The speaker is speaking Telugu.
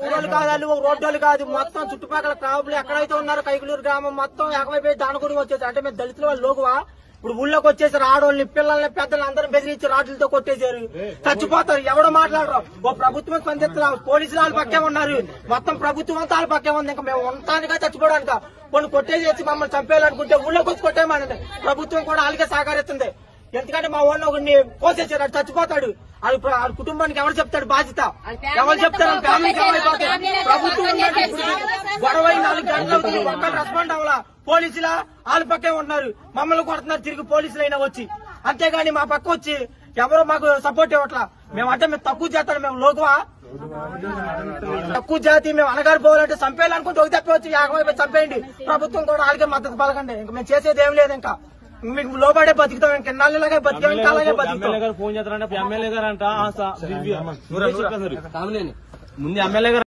ఊరోళ్ళు కాదు, వాళ్ళు రోడ్డోళ్ళు కాదు, మొత్తం చుట్టుపక్కల కాపులు ఎక్కడైతే ఉన్నారో కైకులూరు గ్రామం మొత్తం ఏకమైపోయి దానగుడి వచ్చేసి. అంటే మేము దళితుల వాళ్ళు లోకువా? ఇప్పుడు ఊళ్ళోకి వచ్చేసారు, ఆడోళ్ళని పిల్లల్ని పెద్దలు అందరం బెదిరించి రాడ్లతో కొట్టేశారు, చచ్చిపోతారు. ఎవడో మాట్లాడరు. ఓ ప్రభుత్వం స్పందిస్తున్నారు, పోలీసులు వాళ్ళ పక్కే ఉన్నారు, మొత్తం ప్రభుత్వం అంతా వాళ్ళ పక్కే ఉంది. ఇంకా మేము ఉండటానికా చచ్చిపోవడానిక? కొన్ని కొట్టేసి మమ్మల్ని చంపేయాలనుకుంటే ఊళ్ళోకి వచ్చి కొట్టేయమనండి. ప్రభుత్వం కూడా వాళ్ళకే సహకరిస్తుంది. ఎందుకంటే మా ఊళ్ళో ఒకరిని కోసేసారు, అది చచ్చిపోతాడు. అది కుటుంబానికి ఎవరు చెప్తాడు బాధ్యత? ఎవరు చెప్తారు? ఫ్యామిలీకి ఏమైపోతారు? ప్రభుత్వం గొడవ 4 గంటలు అవుతుంది, ఒక్కరు రెస్పాండ్ అవ్వాలా? పోలీసులా వాళ్ళ పక్కే ఉన్నారు, మమ్మల్ని కొడుతున్నారు తిరిగి పోలీసులు అయినా వచ్చి. అంతేగాని మా పక్క వచ్చి ఎవరు మాకు సపోర్ట్ ఇవ్వట్లా. మేమంటే మేము తక్కువ చేస్తాడు, మేము లోకువా? తక్కువ జాతి మేము అనగారు పోవాలంటే చంపేయాలనుకుంటే ఒక తప్పవచ్చు, ఏకమైపోయి చంపేయండి. ప్రభుత్వం కూడా వాళ్ళకే మద్దతు పలకండి. ఇంకా మేము చేసేది ఏం లేదు. ఇంకా మీకు లోబడే బతుకుతాం, ఇంకెన్నాళ్ళలాగే బతికాం, ఇంకా అలాగే బతుకుతాం. ఫోన్ చేస్తారంటే ఎమ్మెల్యే గారు అంట ముందు ఎమ్మెల్యే గారు